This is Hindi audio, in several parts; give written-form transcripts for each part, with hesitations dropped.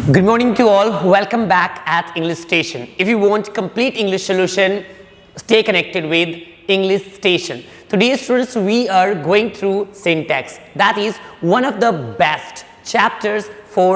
Good morning to all. Welcome back at English Station. If you want complete English solution, stay connected with English Station. Today, students, we are going through syntax. That is one of the best chapters for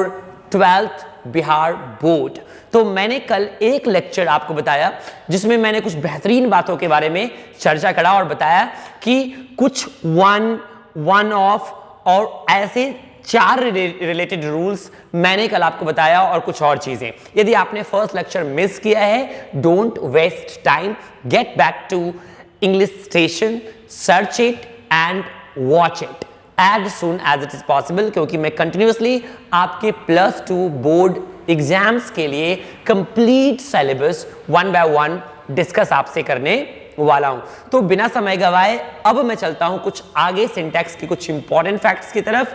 12th Bihar board. तो मैंने कल एक लेक्चर आपको बताया जिसमें मैंने कुछ बेहतरीन बातों के बारे में चर्चा करा और बताया कि कुछ वन ऑफ और ऐसे 4 रिलेटेड रूल्स मैंने कल आपको बताया और कुछ और चीजें. यदि आपने फर्स्ट लेक्चर मिस किया है, don't waste time, get back to English station, search it and watch it as soon as it is possible, क्योंकि मैं कंटिन्यूसली आपके +2 बोर्ड एग्जाम्स के लिए कंप्लीट सिलेबस 1 by 1 डिस्कस आपसे करने वाला हूं. तो बिना समय गवाए अब मैं चलता हूं कुछ आगे सिंटैक्स की कुछ इंपॉर्टेंट फैक्ट्स की तरफ.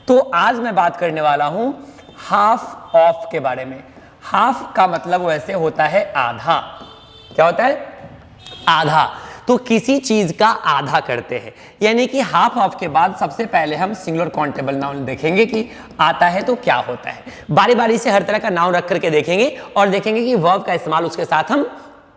तो आज मैं बात करने वाला हूं हाफ ऑफ के बारे में. हाफ का मतलब वैसे होता है आधा. क्या होता है? आधा. तो किसी चीज का आधा करते हैं, यानी कि हाफ ऑफ के बाद सबसे पहले हम सिंगुलर काउंटेबल नाउन देखेंगे कि आता है तो क्या होता है. बारी बारी से हर तरह का नाउन रख करके देखेंगे और देखेंगे कि वर्ब का इस्तेमाल उसके साथ हम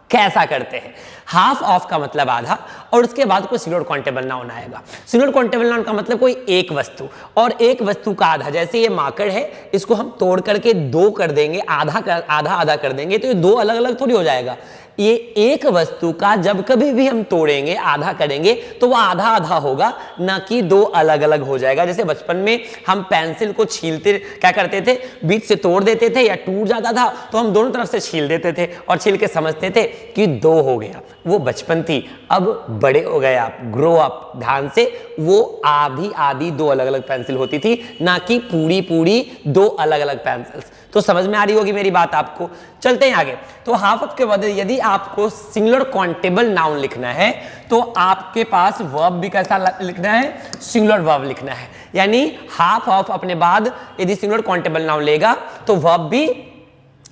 कैसा करते हैं. हाफ ऑफ का मतलब आधा और उसके बाद कोई सिंगुलर काउंटेबल नाउन आएगा. सिंगुलर काउंटेबल नाउन का मतलब कोई एक वस्तु, और एक वस्तु का आधा. जैसे ये माकड़ है, इसको हम तोड़ करके 2 कर देंगे, आधा कर देंगे, तो ये 2 अलग अलग थोड़ी हो जाएगा. ये एक वस्तु का जब कभी भी हम तोड़ेंगे, आधा करेंगे, तो वह आधा आधा होगा, ना कि 2 अलग अलग हो जाएगा. जैसे बचपन में हम पेंसिल को छीलते क्या करते थे, बीच से तोड़ देते थे या टूट जाता था तो हम दोनों तरफ से छील देते थे और छील के समझते थे कि 2 हो गया. वो बचपन थी. अब बड़े हो गए आप, ग्रो अप, ध्यान से. वो आधी 2 अलग अलग पेंसिल होती थी, ना कि पूरी 2 अलग अलग पेंसिल्स. तो समझ में आ रही होगी मेरी बात आपको. चलते हैं आगे. तो हाफ ऑफ के बाद यदि आपको सिंगुलर काउंटेबल नाउन लिखना है तो आपके पास वर्ब भी कैसा लिखना है? सिंगुलर वर्ब लिखना है. यानी हाफ ऑफ अपने बाद यदि सिंगुलर काउंटेबल नाउन लेगा तो वर्ब भी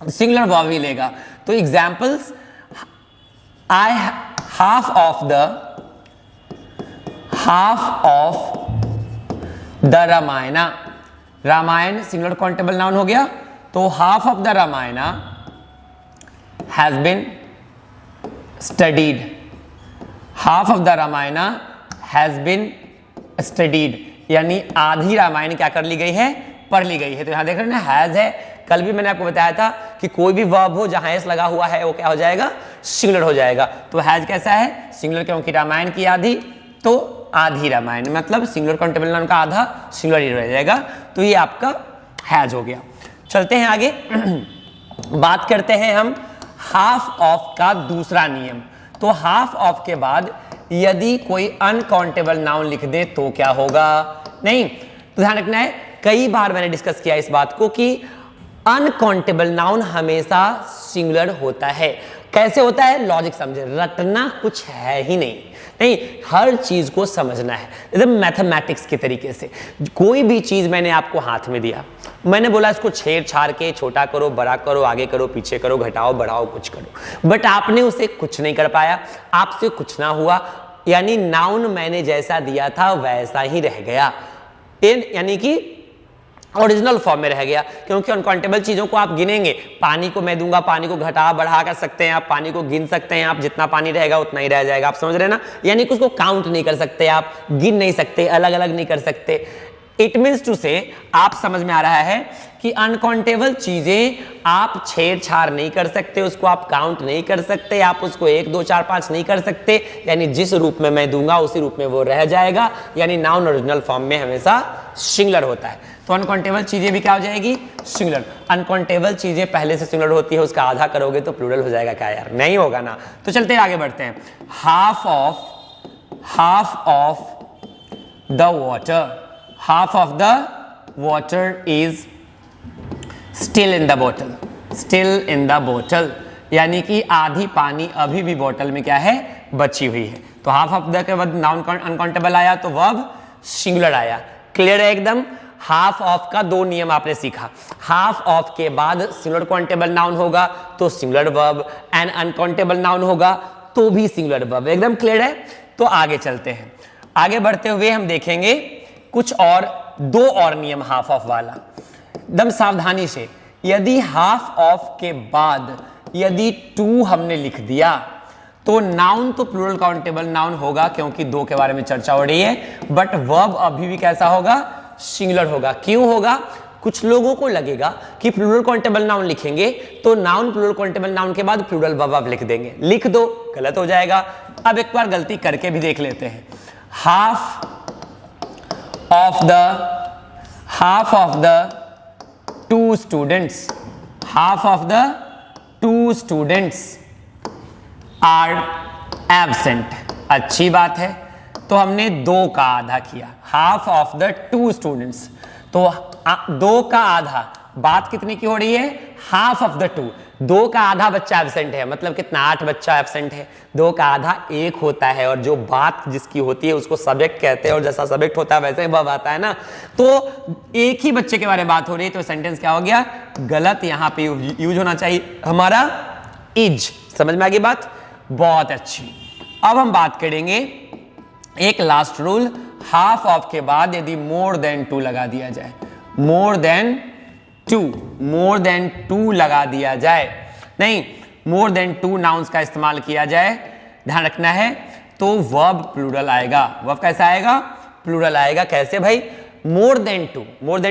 सिंगुलर वर्ब ही लेगा. तो examples, I half of the Ramayana. Ramayan singular countable noun हो गया. तो half of the Ramayana has been studied. Half of the Ramayana has been studied, यानी आधी रामायण क्या कर ली गई है? पढ़ ली गई है. तो यहां देख रहे हैं ना, हैज है. कल भी मैंने आपको बताया था कि कोई भी वर्ब हो जहां एस लगा हुआ है वो क्या हो जाएगा? सिंगुलर हो जाएगा. तो हैज कैसा है? सिंगुलर, क्योंकि रामायण की आधी, तो आधी रामायण, मतलब सिंगुलर काउंटेबल नाउन का आधा सिंगुलर ही रह जाएगा. तो ये आपका हैज हो गया. चलते हैं आगे. बात करते हैं हम हाफ ऑफ का दूसरा नियम. तो हाफ ऑफ के बाद यदि कोई अनकाउंटेबल नाउन लिख दे तो क्या होगा? नहीं, तो ध्यान रखना है. कई बार मैंने डिस्कस किया इस बात को कि अनकाउंटेबल नाउन हमेशा सिंगुलर होता है. कैसे होता है? लॉजिक समझे. रटना कुछ है ही नहीं, हर चीज को समझना है एकदम मैथमेटिक्स के तरीके से. कोई भी चीज मैंने आपको हाथ में दिया, मैंने बोला इसको छेड़-छाड़ के छोटा करो, बड़ा करो, आगे करो, पीछे करो, घटाओ, बढ़ाओ, कुछ करो, बट आपने उसे कुछ नहीं कर पाया, आपसे कुछ ना हुआ. यानी नाउन मैंने जैसा दिया था वैसा ही रह गया, यानी कि ओरिजिनल फॉर्म में रह गया. क्योंकि अनकाउंटेबल चीजों को आप गिनेंगे. पानी को मैं दूंगा, पानी को घटा बढ़ा कर सकते हैं आप, पानी को गिन सकते हैं आप, जितना पानी रहेगा उतना ही रह जाएगा. आप समझ रहे हैं ना? यानी कि उसको काउंट नहीं कर सकते आप, गिन नहीं सकते, अलग अलग नहीं कर सकते. इट मीन्स टू से, आप समझ में आ रहा है कि अनकाउंटेबल चीजें आप छेड़छाड़ नहीं कर सकते, उसको आप काउंट नहीं कर सकते, आप उसको 1 2 4 5 नहीं कर सकते. यानी जिस रूप में मैं दूंगा उसी रूप में वो रह जाएगा. यानी नाउन ओरिजिनल फॉर्म में हमेशा सिंगुलर होता है. तो अनकाउंटेबल चीजें भी क्या हो जाएगी? सिंगुलर. अनकाउंटेबल चीजें पहले से सिंगुलर होती है, उसका आधा करोगे तो प्लूरल हो जाएगा. क्या यार, नहीं होगा ना? तो चलते आगे बढ़ते हैं. Half of the water. Half of the water is still in the बोतल. स्टिल इन द बोतल, यानी कि आधी पानी अभी भी बोतल में क्या है? बची हुई है. तो हाफ ऑफ द के बाद नाउन अनकाउंटेबल आया तो वर्ब सिंगुलर आया. क्लियर है एकदम? हाफ ऑफ का 2 नियम आपने सीखा. हाफ ऑफ के बाद सिंगुलर काउंटेबल नाउन होगा तो singular verb, and uncountable noun होगा तो भी सिंगुलर वर्ब. एकदम क्लियर है? तो आगे चलते हैं. आगे बढ़ते हुए हम देखेंगे कुछ और 2 और नियम हाफ ऑफ वाला. एकदम सावधानी से, यदि हाफ ऑफ के बाद यदि टू हमने लिख दिया तो नाउन तो प्लूरल काउंटेबल नाउन होगा क्योंकि दो के बारे में चर्चा हो रही है, बट वर्ब अभी भी कैसा होगा? सिंगुलर होगा। क्यों होगा? कुछ लोगों को लगेगा कि प्लूरल काउंटेबल नाउन लिखेंगे तो नाउन प्लूरल काउंटेबल नाउन के बाद प्लूरल वर्ब लिख देंगे। लिख दो, गलत हो जाएगा। अब एक बार गलती करके भी देख लेते हैं। Half of the two students, half of the two students are absent. अच्छी बात है, तो हमने दो का आधा किया। Half of the two students, तो दो का आधा, बात कितनी की हो रही है? हाफ ऑफ द टू, दो का आधा बच्चा एब्सेंट है, मतलब कितना? 8 बच्चा एब्सेंट है। दो का आधा 1 होता है, और जो बात जिसकी होती है उसको सब्जेक्ट कहते हैं, और जैसा सब्जेक्ट होता है वैसे वर्ब आता है ना। तो एक ही बच्चे के बारे में बात हो रही है, तो सेंटेंस क्या हो गया? गलत। यहां पे यूज होना चाहिए हमारा इज। समझ में आ गई बात? बहुत अच्छी। अब हम बात करेंगे एक लास्ट रूल, हाफ ऑफ के बाद यदि मोर देन टू लगा दिया जाए, मोर देन टू लगा दिया जाए, नहीं, मोर देन टू नाउन्स का इस्तेमाल किया जाए, ध्यान रखना है, तो वर्ब प्लूरल आएगा। वर्ब कैसा आएगा? प्लूरल आएगा। कैसे भाई? मोर देन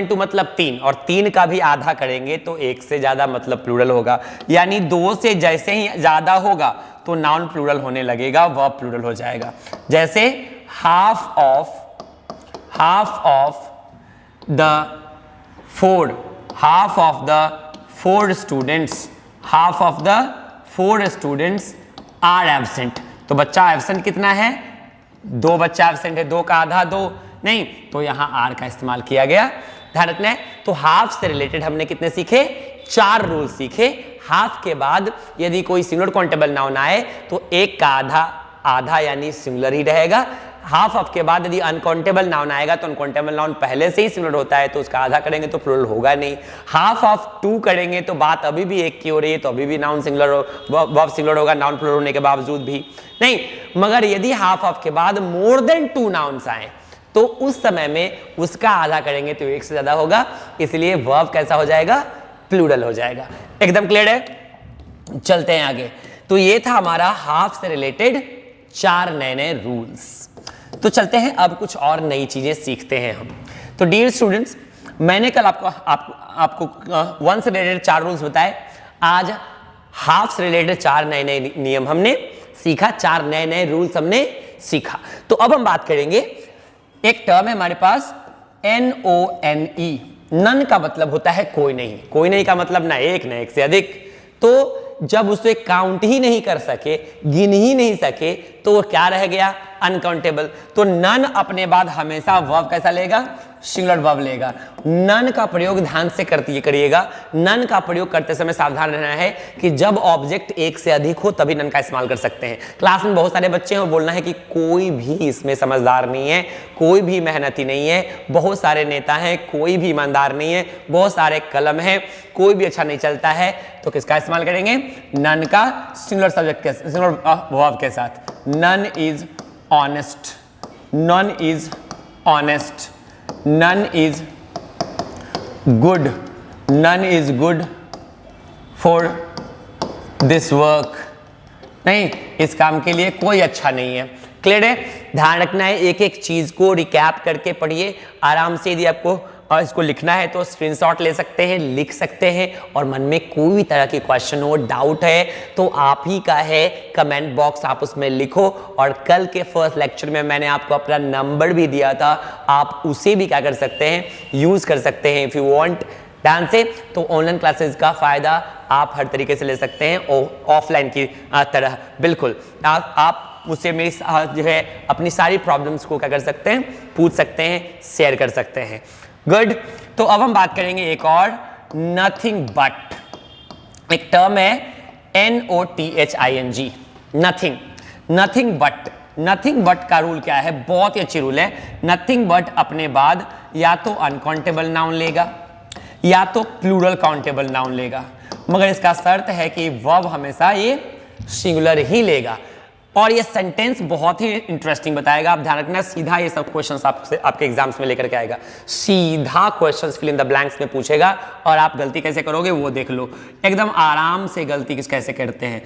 टू मतलब 3, और 3 का भी आधा करेंगे तो 1 से ज्यादा मतलब प्लूरल होगा। यानी 2 से जैसे ही ज्यादा होगा तो नाउन प्लूरल होने लगेगा, वर्ब प्लूरल हो जाएगा। जैसे half of the four students are absent. तो बच्चा एब्सेंट कितना है? 2 बच्चा एब्सेंट है, 2 का आधा 2 नहीं, तो यहां आर का इस्तेमाल किया गया। ध्यान रखना है। तो हाफ से रिलेटेड हमने कितने सीखे? 4 रूल सीखे। हाफ के बाद यदि कोई सिंगुलर काउंटेबल नाउन आए तो 1 का आधा यानी सिंगुलर ही रहेगा। हाफ ऑफ के बाद यदि अनकाउंटेबल नाउन आएगा तो अनकाउंटेबल नाउन पहले से ही सिंगुलर होता है, तो उसका आधा करेंगे तो प्लूरल होगा नहीं। हाफ ऑफ 2 करेंगे तो बात अभी भी 1 की हो रही है, तो अभी भी नाउन सिंगुलर वर्ब सिंगुलर होगा, नाउन प्लूरल होने के बावजूद भी नहीं। मगर यदि हाफ ऑफ के बाद मोर देन 2 नाउन्स आए तो उस समय में उसका आधा करेंगे तो 1 से ज्यादा होगा, इसलिए वर्ब कैसा हो जाएगा? प्लूरल हो जाएगा। एकदम क्लियर है? चलते हैं आगे। तो ये था हमारा हाफ से रिलेटेड 4 नए रूल्स। तो चलते हैं अब कुछ और नई चीजें सीखते हैं हम। तो डियर स्टूडेंट्स, मैंने कल आपको 1 से रिलेटेड 4 रूल्स बताए। आज हाफ से रिलेटेड 4 नए नियम हमने सीखा, 4 नए रूल्स हमने सीखा। तो अब हम बात करेंगे, एक टर्म है हमारे पास NONE। नन का मतलब होता है कोई नहीं। कोई नहीं का मतलब ना एक ना एक से अधिक। तो जब उसे काउंट ही नहीं कर सके, गिन ही नहीं सके, तो वो क्या रह गया? अनकाउंटेबल। तो नन अपने बाद हमेशा वर्ब कैसा लेगा? सिंगुलर वर्ब लेगा। नन का प्रयोग ध्यान से करिएगा। नन का प्रयोग करते समय सावधान रहना है कि जब ऑब्जेक्ट 1 से अधिक हो तभी नन का इस्तेमाल कर सकते हैं। क्लास में बहुत सारे बच्चे हैं और बोलना है कि कोई भी इसमें समझदार नहीं है, कोई भी मेहनती नहीं है, बहुत सारे नेता हैं, कोई भी ईमानदार नहीं है, बहुत सारे कलम हैं, कोई भी अच्छा नहीं चलता है, तो किसका इस्तेमाल करेंगे? नन का सिंगुलर सब्जेक्ट के सिंगुलर वर्ब के साथ। None is honest, none is honest, none is good for this work। नहीं, इस काम के लिए कोई अच्छा नहीं है। क्लियर है? ध्यान रखना है, एक एक चीज को रिकैप करके पढ़िए आराम से। यदि आपको इसको लिखना है तो स्क्रीनशॉट ले सकते हैं, लिख सकते हैं, और मन में कोई भी तरह की क्वेश्चन हो, डाउट है तो आप ही का है, कमेंट बॉक्स आप उसमें लिखो। और कल के फर्स्ट लेक्चर में मैंने आपको अपना नंबर भी दिया था, आप उसे भी क्या कर सकते हैं? यूज कर सकते हैं। इफ यू वांट ध्यान से, तो ऑनलाइन क्लासेस का फायदा आप हर तरीके से ले सकते हैं, और ऑफलाइन की तरह बिल्कुल आप मुझसे मेरी जो है अपनी सारी प्रॉब्लम्स को क्या कर सकते हैं? पूछ सकते हैं, शेयर कर सकते हैं। गुड। तो अब हम बात करेंगे एक और, नथिंग बट। एक टर्म है NOTHING, nothing. Nothing but, nothing but का रूल क्या है? बहुत ही अच्छी रूल है। नथिंग बट अपने बाद या तो अनकाउंटेबल नाउन लेगा या तो प्लूरल काउंटेबल नाउन लेगा, मगर इसका शर्त है कि वर्ब हमेशा ये सिंगुलर ही लेगा। और ये सेंटेंस बहुत ही इंटरेस्टिंग बताएगा, आप ध्यान रखना, सीधा ये सब क्वेश्चंस आपके एग्जाम्स में लेकर के आएगा, सीधा questions fill in the blanks में पूछेगा, और आप गलती कैसे करोगे वो देख लो, एकदम आराम से गलती कैसे करते हैं।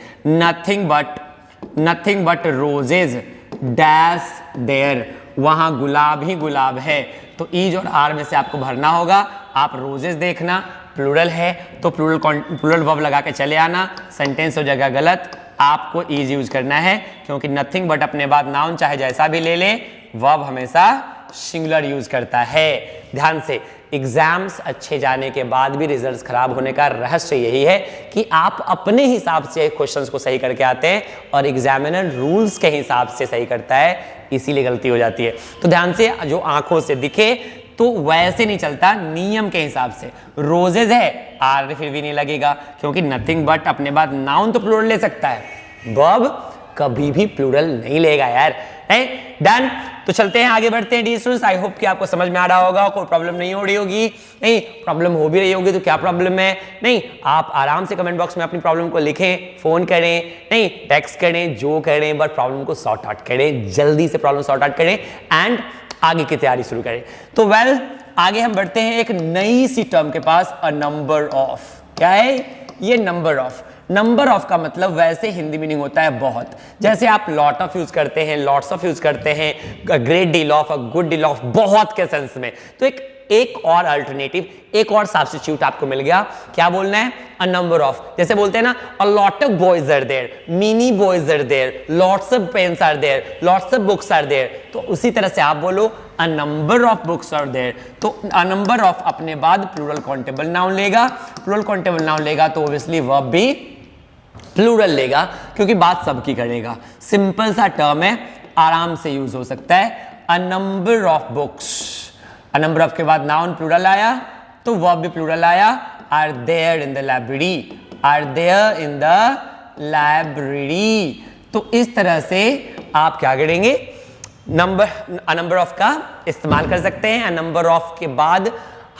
Nothing but roses dash there, वहां गुलाब ही गुलाब है, तो ईज और आर में से आपको भरना होगा। आप रोजेज देखना, प्लूरल है तो प्लूरल वर्ब लगा के चले आना, सेंटेंस हो जाएगा गलत, आपको ईज यूज करना है, क्योंकि नथिंग बट अपने बाद नाउन चाहे जैसा भी ले ले, वर्ब हमेशा सिंगुलर यूज करता है। ध्यान से, एग्जाम्स अच्छे जाने के बाद भी रिजल्ट्स खराब होने का रहस्य यही है कि आप अपने हिसाब से क्वेश्चंस को सही करके आते हैं और एग्जामिनर रूल्स के हिसाब से सही करता है, इसीलिए गलती हो जाती है। तो ध्यान से, जो आंखों से दिखे तो वैसे नहीं चलता, नियम के हिसाब से। रोजेज है, आर फिर भी नहीं लगेगा, क्योंकि नथिंग बट अपने बाद नाउन तो प्लूरल ले सकता है, वर्ब कभी भी प्लूरल नहीं लेगा यार। डन, तो चलते हैं, आगे बढ़ते हैं डी स्टूडेंट्स। आई होप कि आपको समझ में आ रहा होगा, कोई प्रॉब्लम नहीं हो रही होगी। नहीं प्रॉब्लम हो भी रही होगी तो क्या प्रॉब्लम है, नहीं आप आराम से कमेंट बॉक्स में अपनी प्रॉब्लम को लिखें, फोन करें, नहीं टेक्स्ट करें, जो करें, बट प्रॉब्लम को सॉर्ट आउट करें, जल्दी से प्रॉब्लम सॉर्ट आउट करें एंड आगे की तैयारी शुरू करें। तो वेल, आगे हम बढ़ते हैं एक नई सी टर्म के पास, अ नंबर ऑफ। क्या है ये नंबर ऑफ? नंबर ऑफ का मतलब वैसे हिंदी मीनिंग होता है बहुत, जैसे आप लॉट ऑफ यूज करते हैं, लॉट्स ऑफ यूज करते हैं, great deal of, a good deal of, बहुत के सेंस में। तो एक और अल्टरनेटिव, एक और सब्स्टिट्यूट आपको मिल गया। क्या बोलना है? A number of. जैसे बोलते हैं ना, a lot of boys are there, many boys are there, lots of pens are there, lots of books are there, तो उसी तरह से आप बोलो a number of books are there. तो अ नंबर ऑफ अपने बाद प्लूरल काउंटेबल नाउन लेगा, प्लूरल काउंटेबल नाउन लेगा तो ऑब्वियसली वर्ब भी प्लूरल लेगा, क्योंकि बात सबकी करेगा। सिंपल सा टर्म है, आराम से यूज हो सकता है। A number of books, a number of के बाद नाउन प्लूरल आया तो वर्ब भी प्लूरल आया, are there in the library, are there in the library. तो इस तरह से आप क्या करेंगे, अ नंबर ऑफ का इस्तेमाल कर सकते हैं। अ नंबर ऑफ के बाद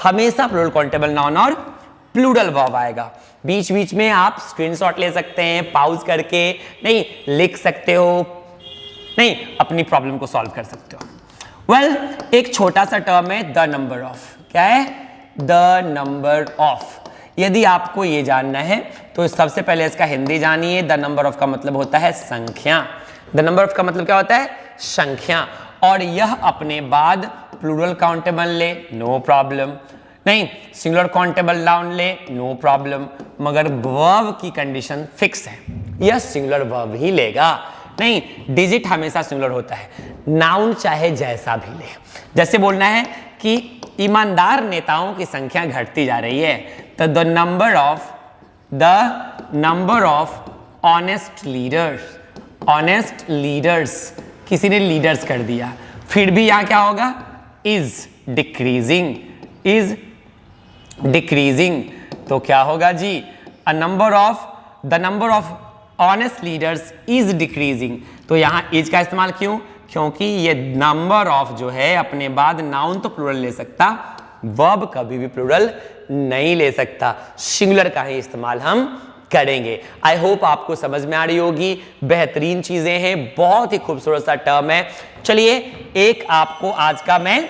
हमेशा प्लूरल काउंटेबल नाउन और प्लूरल वर्ब आएगा। बीच बीच में आप स्क्रीनशॉट ले सकते हैं, पाउज करके, नहीं लिख सकते हो, नहीं अपनी प्रॉब्लम को सॉल्व कर सकते हो। वेल, एक छोटा सा टर्म है द नंबर ऑफ। क्या है? The number of. यदि आपको ये जानना है तो सबसे पहले इसका हिंदी जानिए। द नंबर ऑफ का मतलब होता है संख्या। द नंबर ऑफ का मतलब क्या होता है? संख्या। और यह अपने बाद प्लूरल काउंटेबल ले, नो प्रॉब्लम, नहीं सिंगुलर काउंटेबल नाउन ले, नो प्रॉब्लम, मगर वर्ब की कंडीशन फिक्स है, यह सिंगुलर वर्ब ही लेगा। नहीं, डिजिट हमेशा सिंगुलर होता है, नाउन चाहे जैसा भी ले। जैसे बोलना है कि ईमानदार नेताओं की संख्या घटती जा रही है, तो the number of honest leaders, किसी ने लीडर्स कर दिया, फिर भी यहां क्या होगा? Is decreasing. तो क्या होगा जी? The number of honest leaders is decreasing. तो यहां इज का इस्तेमाल क्यों? क्योंकि ये नंबर ऑफ जो है अपने बाद नाउन तो प्लूरल ले सकता, वर्ब कभी भी प्लूरल नहीं ले सकता, सिंगुलर का ही इस्तेमाल हम करेंगे। आई होप आपको समझ में आ रही होगी, बेहतरीन चीजें हैं, बहुत ही खूबसूरत सा टर्म है। चलिए एक आपको आज का मैं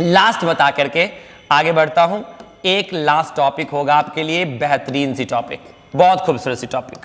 लास्ट बता करके आगे बढ़ता हूं। एक लास्ट टॉपिक होगा आपके लिए, बेहतरीन सी टॉपिक, बहुत खूबसूरत सी टॉपिक।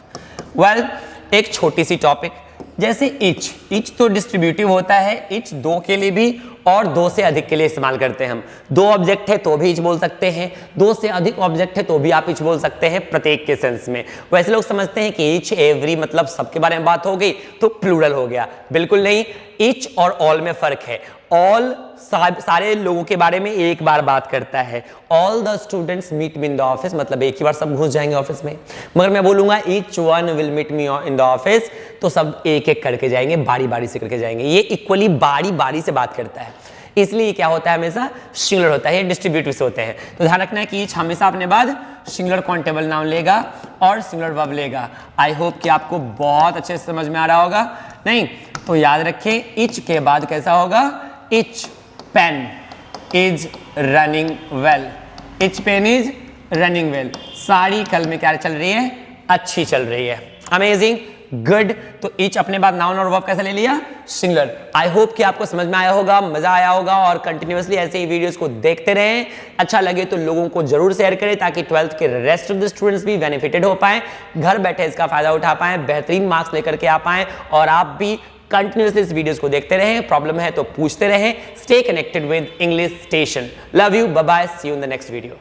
वेल, एक छोटी सी टॉपिक, जैसे इच तो डिस्ट्रीब्यूटिव होता है, इच दो के लिए भी और दो से अधिक के लिए इस्तेमाल करते हैं हम। दो ऑब्जेक्ट है तो भी इच बोल सकते हैं, दो से अधिक ऑब्जेक्ट है तो भी आप इच बोल सकते हैं, प्रत्येक के सेंस में। वैसे लोग समझते हैं कि इच एवरी मतलब सबके बारे में बात हो गई तो प्लूरल हो गया, बिल्कुल नहीं। इच और ऑल में फर्क है। ऑल सारे लोगों के बारे में एक बार बात करता है, all the students meet me in the office मतलब एक ही बार सब घुस जाएंगे ऑफिस में। मगर मैं बोलूंगा each one will meet me in the office, तो सब एक एक करके जाएंगे, बारी बारी से करके जाएंगे। ये इक्वली बारी बारी से बात करता है, इसलिए क्या होता है? हमेशा सिंगुलर होता है, डिस्ट्रीब्यूटिव से होते हैं। तो ध्यान रखना है कि ईच हमेशा अपने बाद सिंगुलर काउंटेबल नाउन लेगा और सिंगुलर वर्ब लेगा। आई होप कि आपको बहुत अच्छे से समझ में आ रहा होगा। नहीं तो याद रखें, इच के बाद कैसा होगा? Each pen is running well, each pen is running well. सारी कल में क्या चल रही है? अच्छी चल रही है, अमेजिंग। गुड। तो ईच अपने बाद नाउन और वर्ब कैसे ले लिया, सिंगुलर। आई होप कि आपको समझ में आया होगा, मजा आया होगा और कंटिन्यूअसली ऐसे ही वीडियोस को देखते रहें। अच्छा लगे तो लोगों को जरूर शेयर करें ताकि 12th के रेस्ट ऑफ द स्टूडेंट्स भी बेनिफिटेड हो पाए, घर बैठे इसका फायदा उठा पाए, बेहतरीन मार्क्स लेकर के आ पाए और आप भी कंटिन्यूअसली इस वीडियोस को देखते रहें। प्रॉब्लम है तो पूछते रहें। Stay connected with English station. Love you, bye bye, see you in the next video.